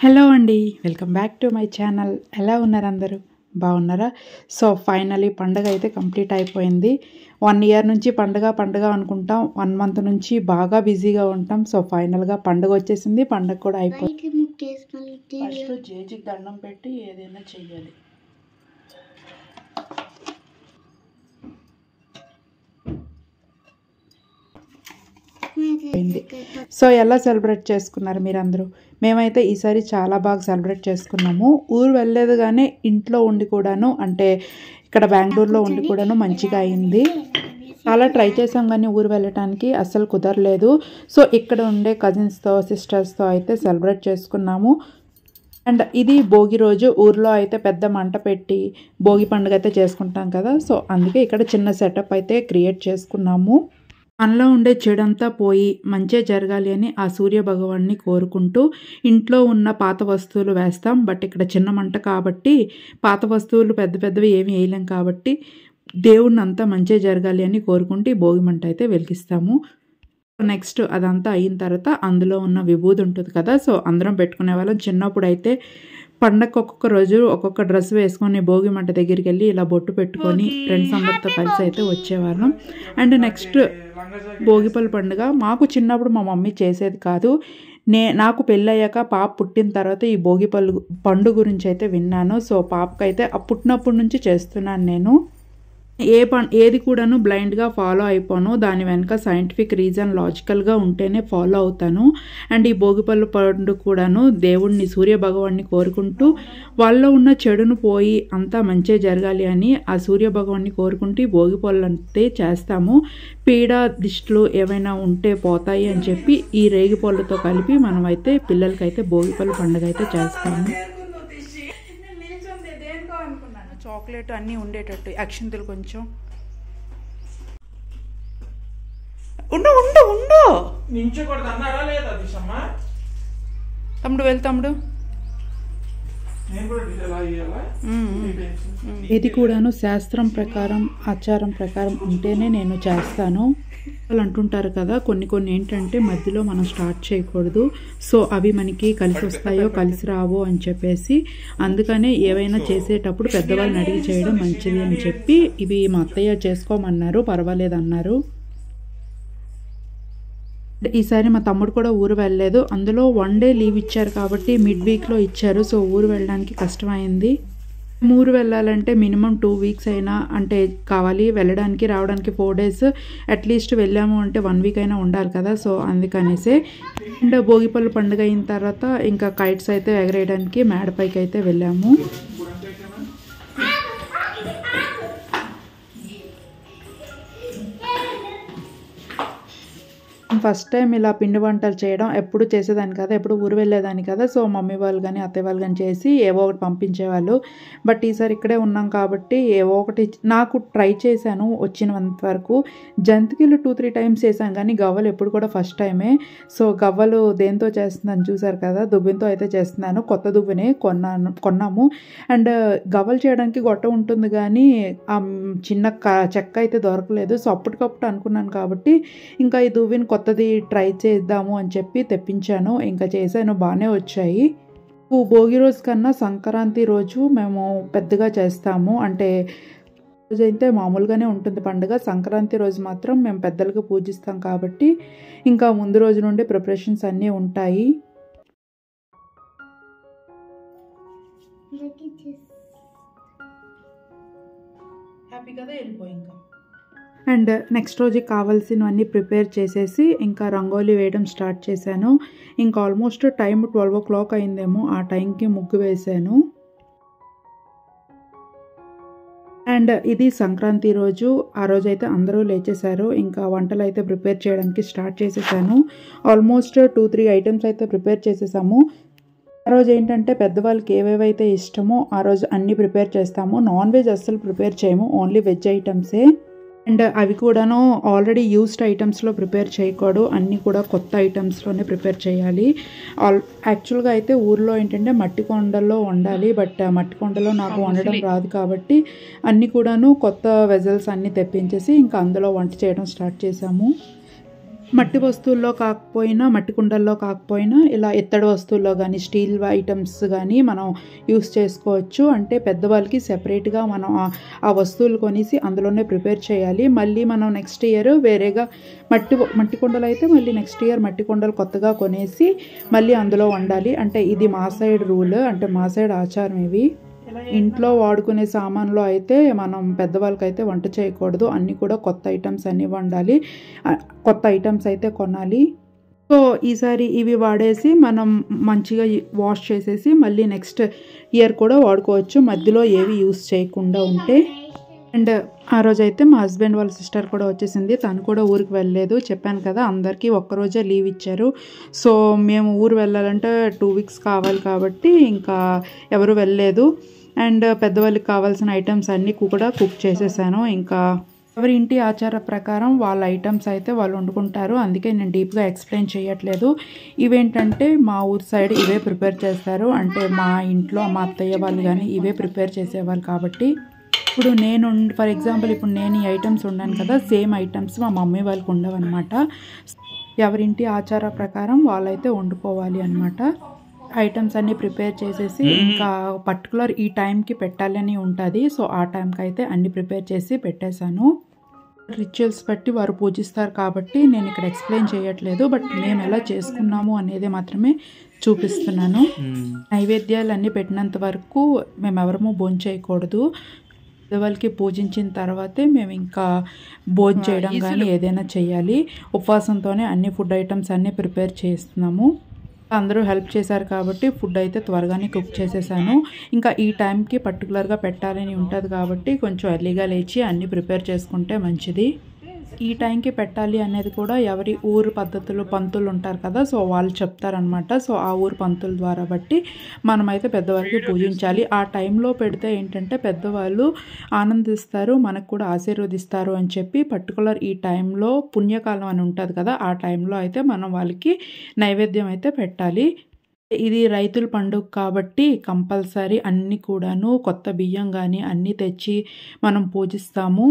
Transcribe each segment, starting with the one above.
Hello అండి, welcome back to my channel. ఎలా ఉన్నారు అందరూ? బాగున్నారా? సో ఫైనలీ పండుగ అయితే కంప్లీట్ అయిపోయింది. 1 ఇయర్ నుంచి పండుగ అనుకుంటాం. 1 మంత్ నుంచి బాగా బిజీగా ఉంటాం. సో ఫైనల్గా పండుగ వచ్చేసింది. పండుగ కూడా అయిపోయింది. ఫస్ట్ జేజీకి దండం పెట్టి ఏదైనా చెయ్యాలి. సో ఎలా సెలబ్రేట్ చేసుకున్నారు మీరందరూ? మేమైతే ఈసారి చాలా బాగా సెలబ్రేట్ చేసుకున్నాము. ఊరు వెళ్ళలేదు కానీ ఇంట్లో ఉండి కూడాను, అంటే ఇక్కడ బెంగళూరులో ఉండి కూడాను మంచిగా అయింది. చాలా ట్రై చేసాం కానీ ఊరు వెళ్ళటానికి అస్సలు కుదరలేదు. సో ఇక్కడ ఉండే కజిన్స్తో సిస్టర్స్తో అయితే సెలబ్రేట్ చేసుకున్నాము. అండ్ ఇది భోగి రోజు ఊర్లో అయితే పెద్ద మంట పెట్టి భోగి పండుగ అయితే చేసుకుంటాం కదా. సో అందుకే ఇక్కడ చిన్న సెటప్ అయితే క్రియేట్ చేసుకున్నాము. మనలో ఉండే చెడంతా పోయి మంచే జరగాలి అని ఆ సూర్య భగవాన్ని కోరుకుంటూ ఇంట్లో ఉన్న పాత వస్తువులు వేస్తాం. బట్ ఇక్కడ చిన్న మంట కాబట్టి పాత వస్తువులు పెద్ద పెద్దవి ఏమి వేయలేం కాబట్టి దేవుడిని అంతా మంచే జరగాలి అని కోరుకుంటూ భోగి మంట అయితే వెలిగిస్తాము. నెక్స్ట్ అదంతా అయిన తర్వాత అందులో ఉన్న విభూది ఉంటుంది కదా, సో అందరం పెట్టుకునే వాళ్ళం. చిన్నప్పుడు అయితే పండగ ఒక్కొక్క రోజు ఒక్కొక్క డ్రెస్ వేసుకొని భోగి మంట దగ్గరికి వెళ్ళి ఇలా బొట్టు పెట్టుకొని ఫ్రెండ్స్ అందరితో కలిసి అయితే వచ్చేవాళ్ళం. అండ్ నెక్స్ట్ భోగిపల్లి పండుగ మాకు చిన్నప్పుడు మా మమ్మీ చేసేది కాదు. నాకు పెళ్ళయ్యాక పాప పుట్టిన తర్వాత ఈ భోగిపల్లి పండుగ గురించి అయితే విన్నాను. సో పాపకైతే పుట్టినప్పటి నుంచి చేస్తున్నాను నేను. ఏది కూడాను బ్లైండ్గా ఫాలో అయిపోను. దాని వెనక సైంటిఫిక్ రీజన్ లాజికల్గా ఉంటేనే ఫాలో అవుతాను. అండ్ ఈ భోగిపల్లి పండుగ కూడాను దేవుడిని సూర్య భగవాన్ని కోరుకుంటూ వాళ్ళలో ఉన్న చెడును పోయి అంతా మంచి జరగాలి అని ఆ సూర్య భగవాన్ని కోరుకుంటూ భోగిపళ్ళు అంతే చేస్తాము. పీడ దిష్టిలు ఏమైనా ఉంటే పోతాయి అని చెప్పి ఈ రేగిపళ్ళతో కలిపి మనమైతే పిల్లలకైతే భోగిపల్లి పండుగ అయితే చేస్తాము. చాక్లెట్ అన్నీ ఉండేటట్టు అక్షింతలు కొంచెం తమ్ముడు వెళ్తాడు తమ్ముడు. ఇది కూడాను శాస్త్రం ప్రకారం ఆచారం ప్రకారం ఉంటేనే నేను చేస్తాను. వాళ్ళు అంటుంటారు కదా, కొన్ని ఏంటంటే మధ్యలో మనం స్టార్ట్ చేయకూడదు. సో అవి మనకి కలిసి వస్తాయో కలిసి రావో అని చెప్పేసి అందుకనే ఏవైనా చేసేటప్పుడు పెద్దవాళ్ళని అడిగి చేయడం మంచిది అని చెప్పి ఇవి మా అత్తయ్య చేసుకోమన్నారు, పర్వాలేదన్నారు. ఈసారి మా తమ్ముడు కూడా ఊరు వెళ్ళలేదు. అందులో 1 డే లీవ్ ఇచ్చారు కాబట్టి మిడ్ వీక్లో ఇచ్చారు. సో ఊరు వెళ్ళడానికి కష్టమైంది. ఊరు వెళ్ళాలంటే మినిమం 2 వీక్స్ అయినా అంటే కావాలి. వెళ్ళడానికి రావడానికి 4 డేస్ అట్లీస్ట్ వెళ్ళాము అంటే 1 వీక్ అయినా ఉండాలి కదా. సో అందుకనేసే అండ్ భోగిపల్లి పండుగ అయిన తర్వాత ఇంకా కైట్స్ అయితే ఎగరేయడానికి మేడపైకి అయితే వెళ్ళాము. ఫస్ట్ టైం ఇలా పిండి వంటలు చేయడం. ఎప్పుడు చేసేదాన్ని కదా, ఎప్పుడు ఊరు వెళ్ళేదాన్ని కదా. సో మమ్మీ వాళ్ళు కానీ అత్తయ్య వాళ్ళు కానీ చేసి ఏవో ఒకటి పంపించేవాళ్ళు. బట్ ఈసారి ఇక్కడే ఉన్నాం కాబట్టి ఏవో ఒకటి నాకు ట్రై చేశాను వచ్చినంత వరకు. జంతికలు 2-3 టైమ్స్ చేశాను కానీ గవ్వలు ఎప్పుడు కూడా ఫస్ట్ టైమే. సో గవ్వలు దేంతో చేస్తున్నాను చూసారు కదా, దువ్వెనతో అయితే చేస్తున్నాను. కొత్త దువ్వెనే కొన్నాము. అండ్ గవ్వలు చేయడానికి గొట్ట ఉంటుంది కానీ ఆ చిన్న చెక్క అయితే దొరకలేదు. సో అప్పటికప్పుడు అనుకున్నాను కాబట్టి ఇంకా ఈ దువ్వెన కొత్తది ట్రై చేద్దాము అని చెప్పి తెప్పించాను. ఇంకా చేశాను, బాగానే వచ్చాయి. భోగి రోజు కన్నా సంక్రాంతి రోజు మేము పెద్దగా చేస్తాము. అంటే రోజు అయితే మామూలుగానే ఉంటుంది పండుగ. సంక్రాంతి రోజు మాత్రం మేము పెద్దలుగా పూజిస్తాం కాబట్టి ఇంకా ముందు రోజు నుండి ప్రిపరేషన్స్ అన్నీ ఉంటాయి. హ్యాపీ కదా, వెళ్ళిపోయి ఇంకా. అండ్ నెక్స్ట్ రోజుకి కావాల్సినవన్నీ ప్రిపేర్ చేసేసి ఇంకా రంగోలీ వేయడం స్టార్ట్ చేశాను. ఇంకా ఆల్మోస్ట్ టైం 12 o'clock అయిందేమో. ఆ టైంకి ముగ్గు వేశాను. అండ్ ఇది సంక్రాంతి రోజు. ఆ రోజు అయితే అందరూ లేచేశారు. ఇంకా వంటలు అయితే ప్రిపేర్ చేయడానికి స్టార్ట్ చేసేసాను. ఆల్మోస్ట్ 2-3 ఐటమ్స్ అయితే ప్రిపేర్ చేసేసాము. ఆ రోజు ఏంటంటే పెద్దవాళ్ళకి ఏవేవైతే ఇష్టమో ఆ రోజు అన్నీ ప్రిపేర్ చేస్తాము. నాన్ వెజ్ అస్సలు ప్రిపేర్ చేయము, ఓన్లీ వెజ్ ఐటమ్సే. అండ్ అవి కూడాను ఆల్రెడీ యూస్డ్ ఐటమ్స్లో ప్రిపేర్ చేయకూడదు, అన్నీ కూడా కొత్త ఐటమ్స్లోనే ప్రిపేర్ చేయాలి. యాక్చువల్గా అయితే ఊర్లో ఏంటంటే మట్టి కొండల్లో వండాలి. బట్ మట్టి కొండలో నాకు వండడం రాదు కాబట్టి అన్నీ కూడాను కొత్త వెజల్స్ అన్నీ తెప్పించేసి ఇంకా అందులో వంట చేయడం స్టార్ట్ చేసాము. మట్టి వస్తువుల్లో కాకపోయినా, మట్టి కుండల్లో కాకపోయినా ఇలా ఇత్తడి వస్తువుల్లో గానీ, స్టీల్ ఐటమ్స్ గానీ మనం యూస్ చేసుకోవచ్చు. అంటే పెద్దవాళ్ళకి సెపరేట్‌గా మనం ఆ వస్తువులు కొనేసి అందులోనే ప్రిపేర్ చేయాలి. మళ్ళీ మనం నెక్స్ట్ ఇయర్ వేరేగా మట్టి కుండలైతే మళ్ళీ నెక్స్ట్ ఇయర్ మట్టి కుండలు కొత్తగా కొనేసి మళ్ళీ అందులో వండాలి. అంటే ఇది మా సైడ్ రూల్. అంటే మా సైడ్ ఆచారం ఇవి. ఇంట్లో వాడుకునే సామాన్లో అయితే మనం పెద్దవాళ్ళకైతే వంట చేయకూడదు. అన్నీ కూడా కొత్త ఐటమ్స్ అన్నీ వండాలి. కొత్త ఐటమ్స్ అయితే కొనాలి. సో ఈసారి ఇవి వాడేసి మనం మంచిగా వాష్ చేసేసి మళ్ళీ నెక్స్ట్ ఇయర్ కూడా వాడుకోవచ్చు, మధ్యలో ఏవి యూస్ చేయకుండా ఉంటే. అండ్ ఆ రోజైతే మా హస్బెండ్ వాళ్ళ సిస్టర్ కూడా వచ్చేసింది. తను కూడా ఊరికి వెళ్ళలేదు. చెప్పాను కదా, అందరికీ ఒక్కరోజే లీవ్ ఇచ్చారు. సో మేము ఊరు వెళ్ళాలంటే 2 వీక్స్ కావాలి కాబట్టి ఇంకా ఎవరు వెళ్ళలేదు. అండ్ పెద్దవాళ్ళకి కావాల్సిన ఐటమ్స్ అన్నీ కూడా కుక్ చేసేసాను. ఇంకా ఎవరి ఇంటి ఆచార ప్రకారం వాళ్ళ ఐటమ్స్ అయితే వాళ్ళు వండుకుంటారు. అందుకే నేను డీప్గా ఎక్స్ప్లెయిన్ చేయట్లేదు. ఇవేంటంటే మా ఊరు సైడ్ ఇవే ప్రిపేర్ చేస్తారు. అంటే మా ఇంట్లో మా అత్తయ్య వాళ్ళు కానీ ఇవే ప్రిపేర్ చేసేవాళ్ళు కాబట్టి ఇప్పుడు నేను ఫర్ ఎగ్జాంపుల్ ఇప్పుడు నేను ఈ ఐటమ్స్ ఉన్నాను కదా, సేమ్ ఐటమ్స్ మా మమ్మీ వాళ్ళకి ఉండవన్నమాట. ఎవరింటి ఆచార ప్రకారం వాళ్ళైతే వండుకోవాలి అనమాట. ఐటమ్స్ అన్నీ ప్రిపేర్ చేసేసి ఇంకా పర్టికులర్ ఈ టైంకి పెట్టాలని ఉంటుంది. సో ఆ టైంకి అయితే అన్నీ ప్రిపేర్ చేసి పెట్టేశాను. రిచువల్స్ బట్టి వారు పూజిస్తారు కాబట్టి నేను ఇక్కడ ఎక్స్ప్లెయిన్ చేయట్లేదు. బట్ మేము ఎలా చేసుకున్నాము అనేది మాత్రమే చూపిస్తున్నాను. నైవేద్యాలు అన్నీ పెట్టినంత వరకు మేము ఎవరము భోజనం చేయకూడదు. పెద్దవాళ్ళకి పూజించిన తర్వాతే మేము ఇంకా భోజనం చేయడం కానీ ఏదైనా చేయాలి. ఉపవాసంతోనే అన్ని ఫుడ్ ఐటమ్స్ అన్నీ ప్రిపేర్ చేస్తున్నాము. అందరూ హెల్ప్ చేశారు కాబట్టి ఫుడ్ అయితే త్వరగానే కుక్ చేసేసాను. ఇంకా ఈ టైంకి పర్టికులర్గా పెట్టాలని ఉంటుంది కాబట్టి కొంచెం ఎర్లీగా లేచి అన్నీ ప్రిపేర్ చేసుకుంటే మంచిది. ఈ టైంకి పెట్టాలి అనేది కూడా ఎవరి ఊరు పద్ధతులు పంతులు ఉంటారు కదా, సో వాళ్ళు చెప్తారనమాట. సో ఆ ఊరు పంతుల ద్వారా బట్టి మనమైతే పెద్దవారికి పూజించాలి. ఆ టైంలో పెడితే ఏంటంటే పెద్దవాళ్ళు ఆనందిస్తారు, మనకు కూడా ఆశీర్వదిస్తారు అని చెప్పి పర్టికులర్ ఈ టైంలో పుణ్యకాలం అని ఉంటుంది కదా, ఆ టైంలో అయితే మనం వాళ్ళకి నైవేద్యం అయితే పెట్టాలి. ఇది రైతుల పండుగ కాబట్టి కంపల్సరీ అన్నీ కూడాను కొత్త బియ్యం కానీ అన్నీ తెచ్చి మనం పూజిస్తాము.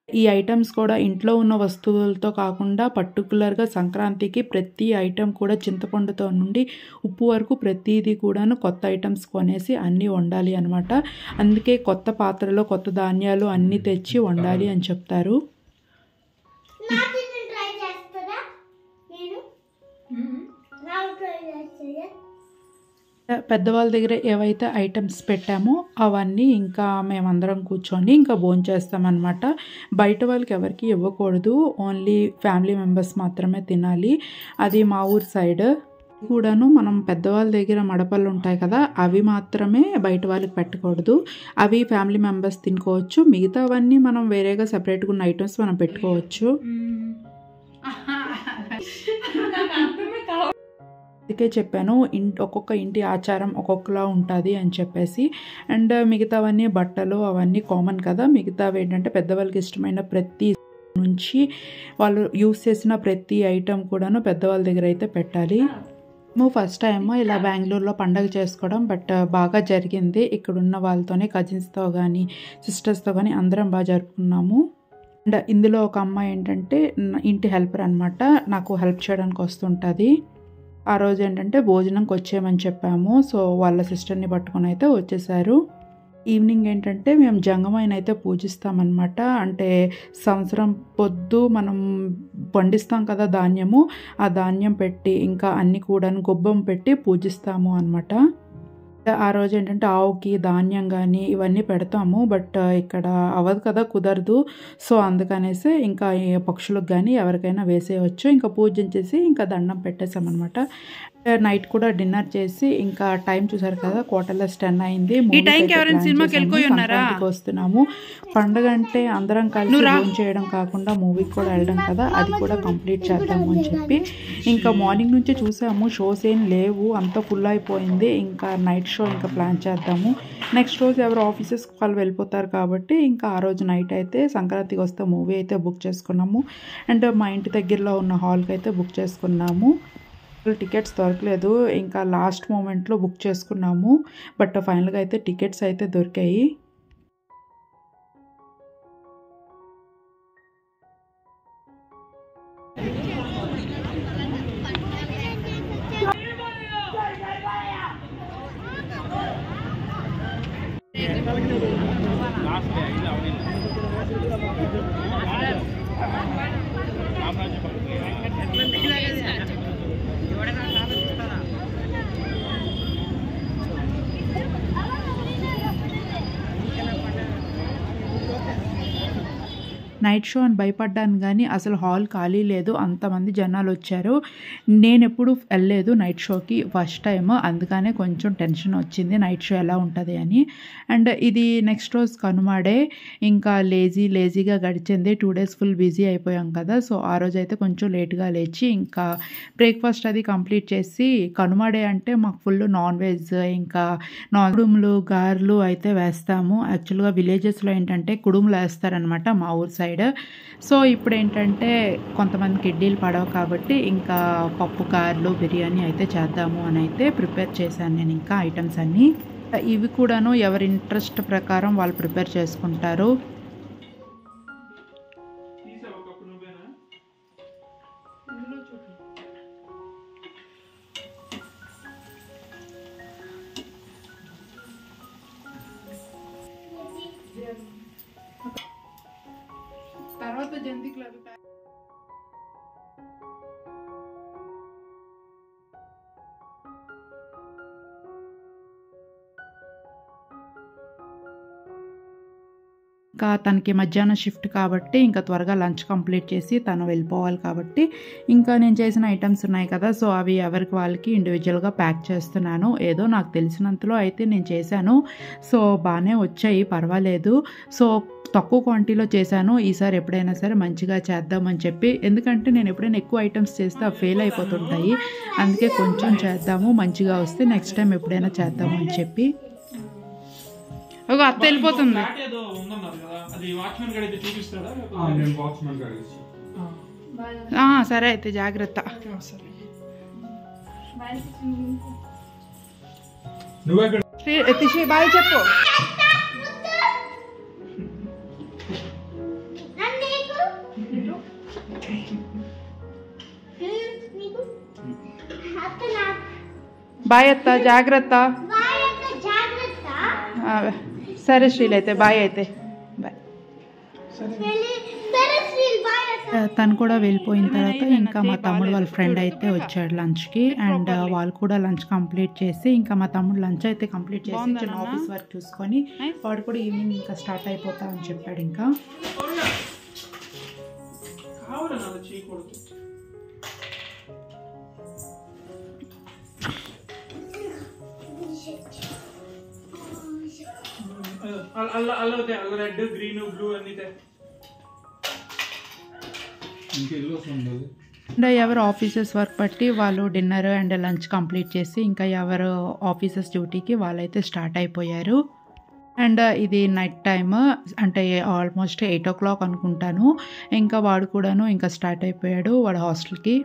ఈ ఐటమ్స్ కూడా ఇంట్లో ఉన్న వస్తువులతో కాకుండా పర్టికులర్గా సంక్రాంతికి ప్రతి ఐటెం కూడా చింతపండుతో నుండి ఉప్పు వరకు ప్రతిదీ కూడాను కొత్త ఐటమ్స్ కొనేసి అన్నీ వండాలి అనమాట. అందుకే కొత్త పాత్రలో కొత్త ధాన్యాలు అన్నీ తెచ్చి వండాలి అని చెప్తారు. పెద్దవాళ్ళ దగ్గర ఏవైతే ఐటమ్స్ పెట్టామో అవన్నీ ఇంకా మేమందరం కూర్చొని ఇంకా భోంచేస్తామన్నమాట. బయట వాళ్ళకి ఎవరికి ఇవ్వకూడదు, ఓన్లీ ఫ్యామిలీ మెంబర్స్ మాత్రమే తినాలి. అది మా ఊరు సైడ్ కూడాను. మనం పెద్దవాళ్ళ దగ్గర మడపళ్ళు ఉంటాయి కదా, అవి మాత్రమే బయట వాళ్ళకి పెట్టకూడదు. అవి ఫ్యామిలీ మెంబర్స్ తినుకోవచ్చు. మిగతావన్నీ మనం వేరేగా సపరేట్గా ఉన్న ఐటమ్స్ మనం పెట్టుకోవచ్చు. అందుకే చెప్పాను ఒక్కొక్క ఇంటి ఆచారం ఒక్కొక్కలా ఉంటుంది అని చెప్పేసి. అండ్ మిగతావన్నీ బట్టలు అవన్నీ కామన్ కదా, మిగతావి ఏంటంటే పెద్దవాళ్ళకి ఇష్టమైన ప్రతి నుంచి వాళ్ళు యూస్ చేసిన ప్రతి ఐటెం కూడాను పెద్దవాళ్ళ దగ్గర అయితే పెట్టాలి. మేము ఫస్ట్ టైం ఇలా బెంగళూరులో పండగ చేసుకోవడం, బట్ బాగా జరిగింది. ఇక్కడున్న వాళ్ళతోనే కజిన్స్తో కానీ సిస్టర్స్తో కానీ అందరం బాగా జరుపుకున్నాము. అండ్ ఇందులో ఒక అమ్మాయి ఏంటంటే ఇంటి హెల్పర్ అనమాట, నాకు హెల్ప్ చేయడానికి వస్తుంటుంది. ఆ రోజు ఏంటంటే భోజనంకి వచ్చేయమని చెప్పాము. సో వాళ్ళ సిస్టర్ని పట్టుకొని అయితే వచ్చేసారు. ఈవినింగ్ ఏంటంటే మేము జంగమైనా అయితే పూజిస్తామన్నమాట. అంటే సంవత్సరం పొద్దు మనం పండిస్తాం కదా ధాన్యము, ఆ ధాన్యం పెట్టి ఇంకా అన్నీ కూడా గొబ్బం పెట్టి పూజిస్తాము అనమాట. ఆ రోజు ఏంటంటే ఆవుకి ధాన్యం కానీ ఇవన్నీ పెడతాము, బట్ ఇక్కడ అవ్వదు కదా, కుదరదు. సో అందుకనేసి ఇంకా పక్షులకు కానీ ఎవరికైనా వేసేయవచ్చు. ఇంకా పూజించేసి ఇంకా దండం పెట్టేసామన్నమాట. నైట్ కూడా డిన్నర్ చేసి ఇంకా టైం చూసారు కదా, 10:15 అయింది. సంక్రాంతికి వస్తున్నాము. పండుగ అంటే అందరం కలిసి భోజనం చేయడం కాకుండా మూవీకి కూడా వెళ్ళడం కదా, అది కూడా కంప్లీట్ చేద్దాము అని చెప్పి ఇంకా మార్నింగ్ నుంచి చూసాము. షోస్ ఏం లేవు, అంతా ఫుల్ అయిపోయింది. ఇంకా నైట్ షో ఇంకా ప్లాన్ చేద్దాము. నెక్స్ట్ రోజు ఎవరు ఆఫీసెస్కి వాళ్ళు వెళ్ళిపోతారు కాబట్టి ఇంకా ఆ రోజు నైట్ అయితే సంక్రాంతికి వస్తే మూవీ అయితే బుక్ చేసుకున్నాము. అండ్ మా ఇంటి దగ్గరలో ఉన్న హాల్కి అయితే బుక్ చేసుకున్నాము. టికెట్స్ దొరకలేదు, ఇంకా లాస్ట్ మూమెంట్లో బుక్ చేసుకున్నాము. బట్ ఫైనల్గా అయితే టికెట్స్ అయితే దొరికాయి. నైట్ షో అని భయపడ్డాను కానీ అసలు హాల్ ఖాళీ లేదు, అంతమంది జనాలు వచ్చారు. నేను ఎప్పుడు వెళ్ళలేదు నైట్ షోకి, ఫస్ట్ టైం, అందుకనే కొంచెం టెన్షన్ వచ్చింది నైట్ షో ఎలా ఉంటుంది అని. అండ్ ఇది నెక్స్ట్ రోజు కనుమాడే, ఇంకా లేజీగా గడిచింది. 2 days ఫుల్ బిజీ అయిపోయాం కదా. సో ఆ రోజు అయితే కొంచెం లేట్గా లేచి ఇంకా బ్రేక్ఫాస్ట్ అది కంప్లీట్ చేసి, కనుమాడే అంటే మాకు ఫుల్ నాన్ వెజ్, ఇంకా కుడుములు గారెలు అయితే వేస్తాము. యాక్చువల్గా విలేజెస్లో ఏంటంటే కుడుములు వేస్తారనమాట మా ఊరు సైడ్. సో ఇప్పుడు ఏంటంటే కొంతమందికి ఇడ్లీలు పడవు కాబట్టి ఇంకా పప్పు గారెలు బిర్యానీ అయితే చేద్దాము అని అయితే ప్రిపేర్ చేశాను నేను. ఇంకా ఐటమ్స్ అన్నీ ఇవి కూడాను ఎవరి ఇంట్రెస్ట్ ప్రకారం వాళ్ళు ప్రిపేర్ చేసుకుంటారు. తర్వాత జంతికలు అవి ఇంకా తనకి మధ్యాహ్నం షిఫ్ట్ కాబట్టి ఇంకా త్వరగా లంచ్ కంప్లీట్ చేసి తను వెళ్ళిపోవాలి కాబట్టి ఇంకా నేను చేసిన ఐటమ్స్ ఉన్నాయి కదా, సో అవి ఎవరికి వాళ్ళకి ఇండివిజువల్గా ప్యాక్ చేస్తున్నాను. ఏదో నాకు తెలిసినంతలో అయితే నేను చేశాను. సో బాగానే వచ్చాయి, పర్వాలేదు. సో తక్కువ క్వాంటిటీలో చేశాను. ఈసారి ఎప్పుడైనా సరే మంచిగా చేద్దామని చెప్పి, ఎందుకంటే నేను ఎప్పుడైనా ఎక్కువ ఐటమ్స్ చేస్తే అవి ఫెయిల్ అయిపోతుంటాయి. అందుకే కొంచెం చేద్దాము, మంచిగా వస్తే నెక్స్ట్ టైం ఎప్పుడైనా చేద్దాము అని చెప్పి. ఒక అత్త వెళ్ళిపోతుంది. సరే అయితే జాగ్రత్త. బాయ్ చెప్పు. బాయ్ అత్త, జాగ్రత్త. సరే శ్రీల్ అయితే బాయ్. అయితే బాయ్. తను కూడా వెళ్ళిపోయిన తర్వాత ఇంకా మా తమ్ముడు వాళ్ళ ఫ్రెండ్ అయితే వచ్చాడు లంచ్కి. అండ్ వాళ్ళు కూడా లంచ్ కంప్లీట్ చేసి, ఇంకా మా తమ్ముడు లంచ్ అయితే కంప్లీట్ చేసి చిన్న ఆఫీస్ వర్క్ చూసుకొని వాడు కూడా ఈవినింగ్ ఇంకా స్టార్ట్ అయిపోతా అని చెప్పాడు. ఇంకా రెడ్ గ్రీన్ బ్లూ అన్ని ఎవరు ఆఫీసెస్ వర్క్ బట్టి వాళ్ళు డిన్నర్ అండ్ లంచ్ కంప్లీట్ చేసి ఇంకా ఎవరు ఆఫీసెస్ డ్యూటీకి వాళ్ళైతే స్టార్ట్ అయిపోయారు. అండ్ ఇది నైట్ టైమ్, అంటే ఆల్మోస్ట్ 8 o'clock అనుకుంటాను. ఇంకా వాడు కూడాను ఇంకా స్టార్ట్ అయిపోయాడు వాడు హాస్టల్కి.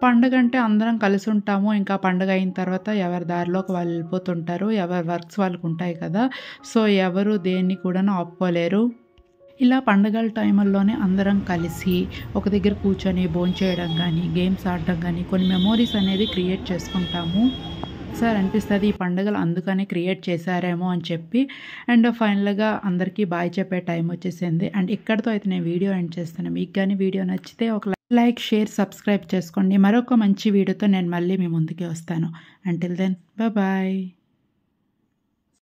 పండుగ అంటే అందరం కలిసి ఉంటాము. ఇంకా పండుగ అయిన తర్వాత ఎవరి దారిలోకి వాళ్ళు వెళ్ళిపోతుంటారు, ఎవరి వర్క్స్ వాళ్ళకు ఉంటాయి కదా. సో ఎవరు దేన్ని కూడా ఆపుకోలేరు. ఇలా పండుగల టైంలోనే అందరం కలిసి ఒక దగ్గర కూర్చొని భోంచేయడం కానీ, గేమ్స్ ఆడడం కానీ, కొన్ని మెమోరీస్ అనేది క్రియేట్ చేసుకుంటాము. సార్ అనిపిస్తుంది ఈ పండుగలు అందుకనే క్రియేట్ చేశారేమో అని చెప్పి. అండ్ ఫైనల్గా అందరికీ బాయ్ చెప్పే టైం వచ్చేసింది. అండ్ ఇక్కడితో అయితే నేను వీడియో ఎండ్ చేస్తాను. మీకు కానీ వీడియో నచ్చితే ఒక లైక్, షేర్, సబ్స్క్రైబ్ చేసుకోండి. మరొక మంచి వీడియోతో నేను మళ్ళీ మీ ముందుకి వస్తాను. Until then bye.